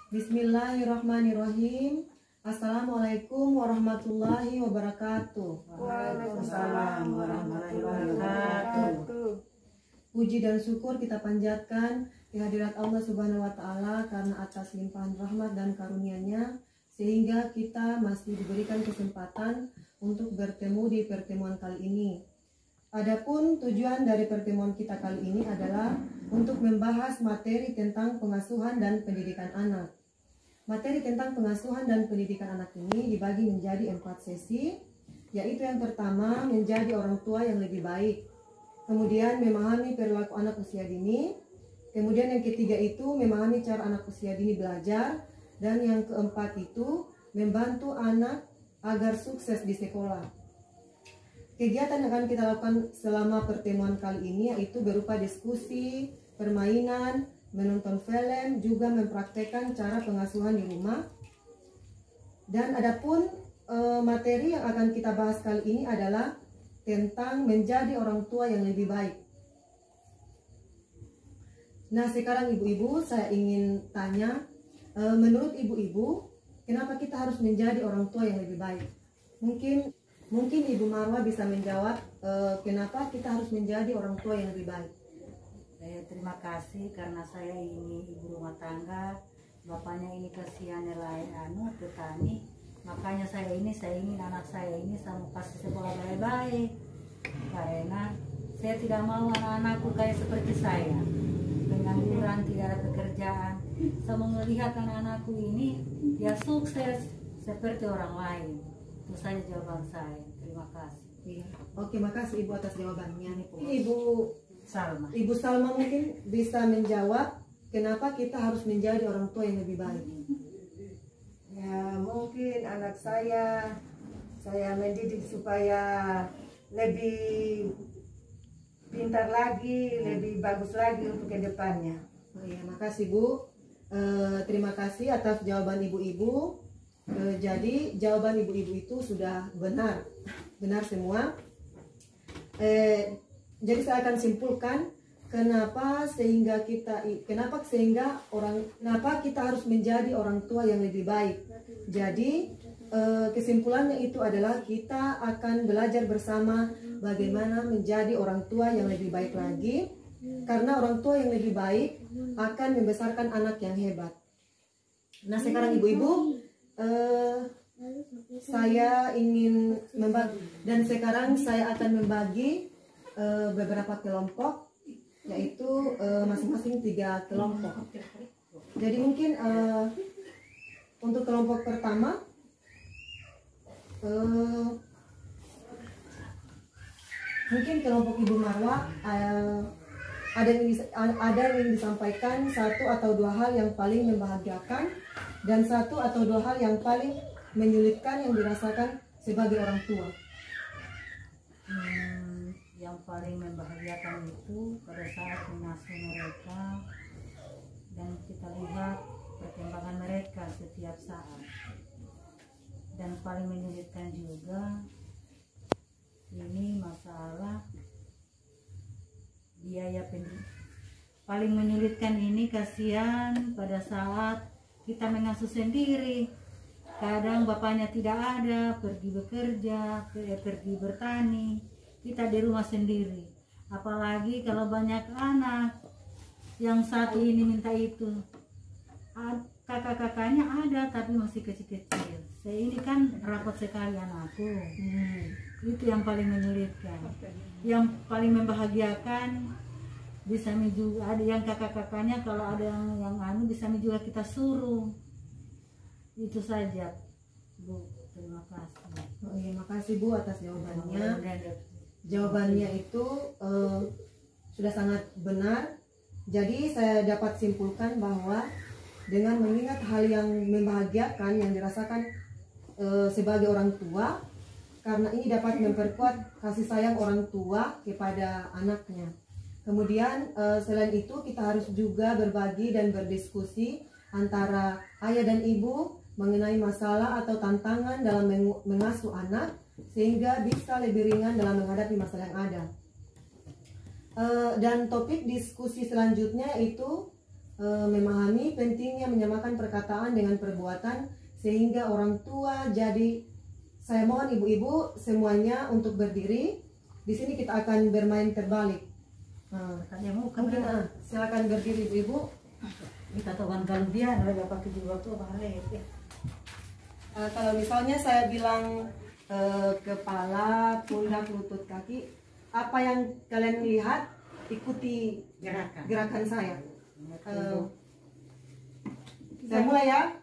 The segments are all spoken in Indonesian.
Bismillahirrahmanirrahim. Assalamualaikum warahmatullahi wabarakatuh. Waalaikumsalam warahmatullahi wabarakatuh. Puji dan syukur kita panjatkan kehadirat Allah Subhanahu wa Ta'ala karena atas limpahan rahmat dan karunia-Nya sehingga kita masih diberikan kesempatan untuk bertemu di pertemuan kali ini. Adapun tujuan dari pertemuan kita kali ini adalah untuk membahas materi tentang pengasuhan dan pendidikan anak. Materi tentang pengasuhan dan pendidikan anak ini dibagi menjadi 4 sesi, yaitu yang pertama menjadi orang tua yang lebih baik, kemudian memahami perilaku anak usia dini, kemudian yang ketiga itu memahami cara anak usia dini belajar, dan yang keempat itu membantu anak agar sukses di sekolah. Kegiatan yang akan kita lakukan selama pertemuan kali ini yaitu berupa diskusi, permainan, menonton film, juga mempraktekkan cara pengasuhan di rumah. Dan adapun materi yang akan kita bahas kali ini adalah tentang menjadi orang tua yang lebih baik. Nah, sekarang ibu-ibu saya ingin tanya, menurut ibu-ibu, kenapa kita harus menjadi orang tua yang lebih baik? Mungkin Ibu Marwa bisa menjawab kenapa kita harus menjadi orang tua yang lebih baik. Terima kasih karena saya ini ibu rumah tangga, bapaknya ini kasihan nelayan petani, makanya saya ingin anak saya ini sama kasih sekolah baik-baik, karena saya tidak mau anak-anakku kayak seperti saya, pengangguran, tidak ada pekerjaan. Saya mau melihat anak-anakku ini dia sukses seperti orang lain. Itu saja jawaban saya. Terima kasih. Oke, makasih Ibu atas jawabannya. Ibu Salma Salma mungkin bisa menjawab kenapa kita harus menjadi orang tua yang lebih baik. Ya, mungkin anak saya mendidik supaya lebih pintar lagi, lebih bagus lagi untuk kedepannya. Oh iya, makasih Bu. Terima kasih atas jawaban ibu-ibu. Jadi jawaban ibu-ibu itu sudah benar semua. Jadi saya akan simpulkan kenapa kita harus menjadi orang tua yang lebih baik. Jadi kesimpulannya itu adalah kita akan belajar bersama bagaimana menjadi orang tua yang lebih baik lagi, karena orang tua yang lebih baik akan membesarkan anak yang hebat. Nah, sekarang ibu-ibu, saya ingin membagi, dan sekarang saya akan membagi beberapa kelompok, yaitu masing-masing 3 kelompok. Jadi mungkin untuk kelompok pertama, mungkin kelompok Ibu Marwa ada yang disampaikan 1 atau 2 hal yang paling membahagiakan dan 1 atau 2 hal yang paling menyulitkan yang dirasakan sebagai orang tua. Yang paling membahagiakan itu pada saat mengasuh mereka dan kita lihat perkembangan mereka setiap saat. Dan paling menyulitkan juga ini masalah biaya pendidikan. Paling menyulitkan ini kasihan pada saat kita mengasuh sendiri. Kadang bapaknya tidak ada, pergi bekerja, pergi bertani. Kita di rumah sendiri. Apalagi kalau banyak anak, yang satu ini minta itu. Kakak-kakaknya ada tapi masih kecil-kecil. Saya ini kan rapat sekali anakku. Itu yang paling menyulitkan. Yang paling membahagiakan bisa juga ada yang kakak-kakaknya, kalau ada yang bisa juga kita suruh. Itu saja, Bu. Terima kasih. Oh iya, makasih Bu atas jawabannya. Jawabannya itu sudah sangat benar. Jadi saya dapat simpulkan bahwa dengan mengingat hal yang membahagiakan yang dirasakan sebagai orang tua, karena ini dapat memperkuat kasih sayang orang tua kepada anaknya. Kemudian selain itu kita harus juga berbagi dan berdiskusi antara ayah dan ibu mengenai masalah atau tantangan dalam mengasuh anak, sehingga bisa lebih ringan dalam menghadapi masalah yang ada. Dan topik diskusi selanjutnya itu memahami pentingnya menyamakan perkataan dengan perbuatan sehingga orang tua. Jadi saya mohon ibu-ibu semuanya untuk berdiri. Di sini kita akan bermain terbalik. Mungkin silakan berdiri ibu-ibu. Kita tahuan kalian ada pakai juga tuh balik ya. Kalau misalnya saya bilang kepala, pundak, lutut, kaki, apa yang kalian lihat ikuti gerakan saya. Saya mulai ya.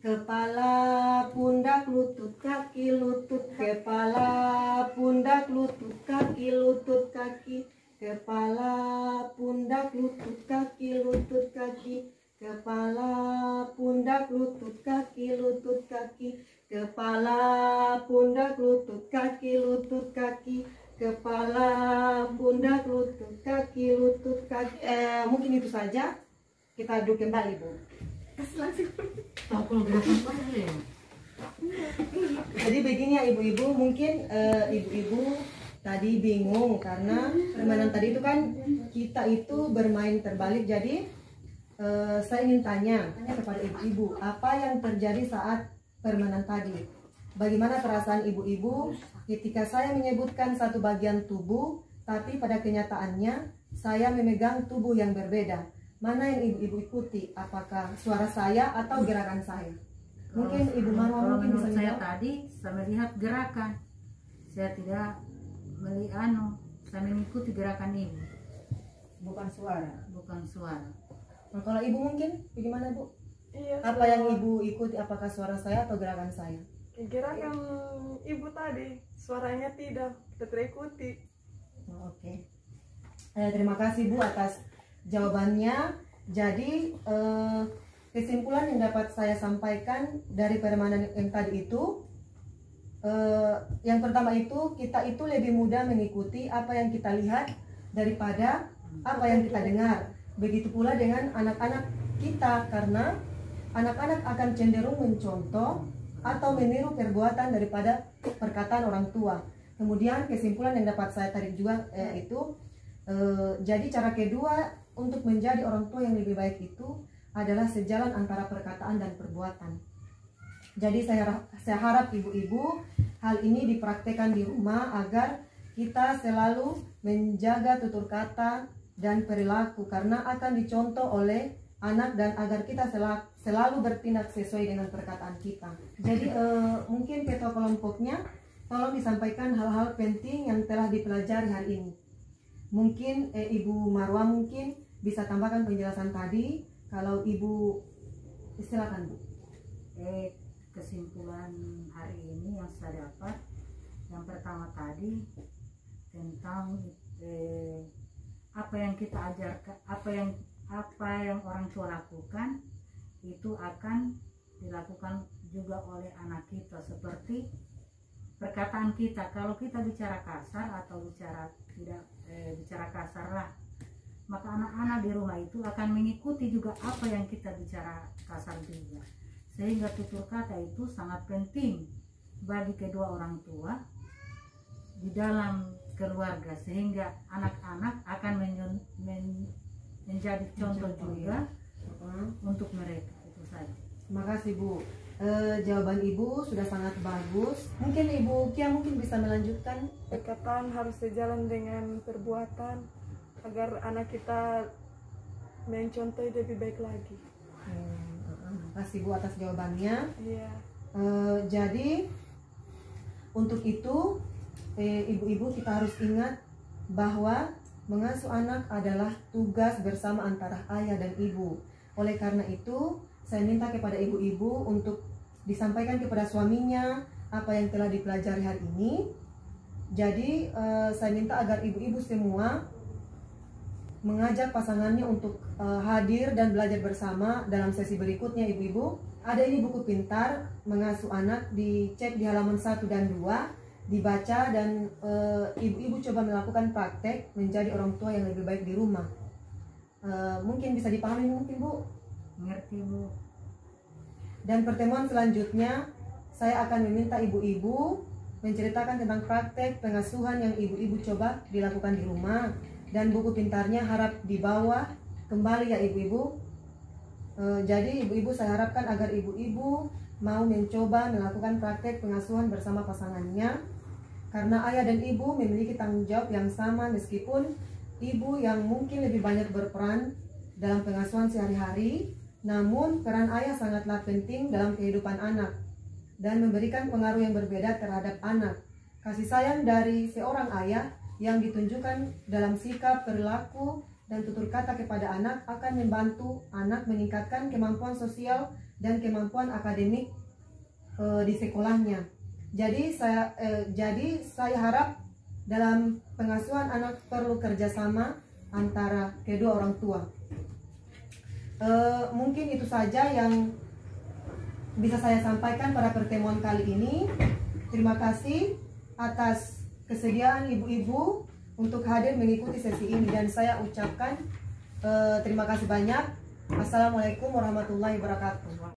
Kepala, pundak, lutut, kaki, lutut, kepala, pundak, lutut, kaki, lutut, kaki, kepala, pundak, lutut, kaki, lutut, kaki, kepala, pundak, lutut, kaki, lutut, kaki, kepala, pundak, lutut, kaki, lutut, kaki, kepala, pundak, lutut, kaki, lutut, kaki. Mungkin itu saja. Kita duduk kembali, Bu. Jadi begini ya ibu-ibu, mungkin ibu-ibu tadi bingung karena permainan tadi itu kan kita itu bermain terbalik. Jadi saya ingin tanya kepada ibu-ibu, apa yang terjadi saat permainan tadi? Bagaimana perasaan ibu-ibu ketika saya menyebutkan satu bagian tubuh, tapi pada kenyataannya saya memegang tubuh yang berbeda? Mana yang ibu-ibu ikuti? Apakah suara saya atau gerakan saya? Mungkin Ibu Marwa mungkin bisa saya tadi saya melihat gerakan. Saya tidak melihat saya mengikuti gerakan ibu. Bukan suara. Bukan suara. Nah, kalau ibu mungkin bagaimana Bu? Iya. Apa yang ibu ikuti? Apakah suara saya atau gerakan saya? Gerakan ibu tadi, suaranya tidak terikuti. Oke. Terima kasih Bu atas jawabannya. Jadi kesimpulan yang dapat saya sampaikan dari permainan yang tadi itu, yang pertama itu kita itu lebih mudah mengikuti apa yang kita lihat daripada apa yang kita dengar. Begitu pula dengan anak-anak kita, karena anak-anak akan cenderung mencontoh atau meniru perbuatan daripada perkataan orang tua. Kemudian kesimpulan yang dapat saya tarik juga itu, jadi cara kedua untuk menjadi orang tua yang lebih baik itu adalah sejalan antara perkataan dan perbuatan. Jadi saya harap ibu-ibu hal ini dipraktekkan di rumah agar kita selalu menjaga tutur kata dan perilaku, karena akan dicontoh oleh anak dan agar kita selalu bertindak sesuai dengan perkataan kita. Jadi mungkin ketua kelompoknya tolong disampaikan hal-hal penting yang telah dipelajari hari ini. Mungkin Ibu Marwa mungkin bisa tambahkan penjelasan tadi. Kalau Ibu, silakan Bu. Kesimpulan hari ini yang saya dapat, yang pertama tadi tentang apa yang kita ajarkan, apa yang orang tua lakukan itu akan dilakukan juga oleh anak kita. Seperti perkataan kita, kalau kita bicara kasar atau bicara tidak bicara kasar lah, maka anak-anak di rumah itu akan mengikuti juga apa yang kita bicara kasar juga. Sehingga tutur kata itu sangat penting bagi kedua orang tua di dalam keluarga, sehingga anak-anak akan menjadi contoh juga untuk mereka. Itu saja. Terima kasih Bu. Jawaban Ibu sudah sangat bagus. Mungkin Ibu Kia mungkin bisa melanjutkan. Perkataan harus sejalan dengan perbuatan agar anak kita mencontoh lebih baik lagi. Terima kasih Bu atas jawabannya. Iya. Jadi untuk itu ibu-ibu kita harus ingat bahwa mengasuh anak adalah tugas bersama antara ayah dan ibu. Oleh karena itu saya minta kepada ibu-ibu untuk disampaikan kepada suaminya apa yang telah dipelajari hari ini. Jadi saya minta agar ibu-ibu semua mengajak pasangannya untuk hadir dan belajar bersama dalam sesi berikutnya. Ibu-ibu, ada ini buku pintar mengasuh anak, dicek di halaman 1 dan 2, dibaca dan ibu-ibu coba melakukan praktek menjadi orang tua yang lebih baik di rumah. Mungkin bisa dipahami mungkin Bu? Ngerti Bu. Dan pertemuan selanjutnya saya akan meminta ibu-ibu menceritakan tentang praktek pengasuhan yang ibu-ibu coba dilakukan di rumah. Dan buku pintarnya harap dibawa kembali ya ibu-ibu. Jadi ibu-ibu saya harapkan agar ibu-ibu mau mencoba melakukan praktek pengasuhan bersama pasangannya, karena ayah dan ibu memiliki tanggung jawab yang sama, meskipun ibu yang mungkin lebih banyak berperan dalam pengasuhan sehari-hari, namun peran ayah sangatlah penting dalam kehidupan anak dan memberikan pengaruh yang berbeda terhadap anak. Kasih sayang dari seorang ayah yang ditunjukkan dalam sikap, perilaku, dan tutur kata kepada anak akan membantu anak meningkatkan kemampuan sosial dan kemampuan akademik di sekolahnya. Jadi saya harap dalam pengasuhan anak perlu kerjasama antara kedua orang tua. Mungkin itu saja yang bisa saya sampaikan pada pertemuan kali ini. Terima kasih atas kesediaan ibu-ibu untuk hadir mengikuti sesi ini, dan saya ucapkan terima kasih banyak. Assalamualaikum warahmatullahi wabarakatuh.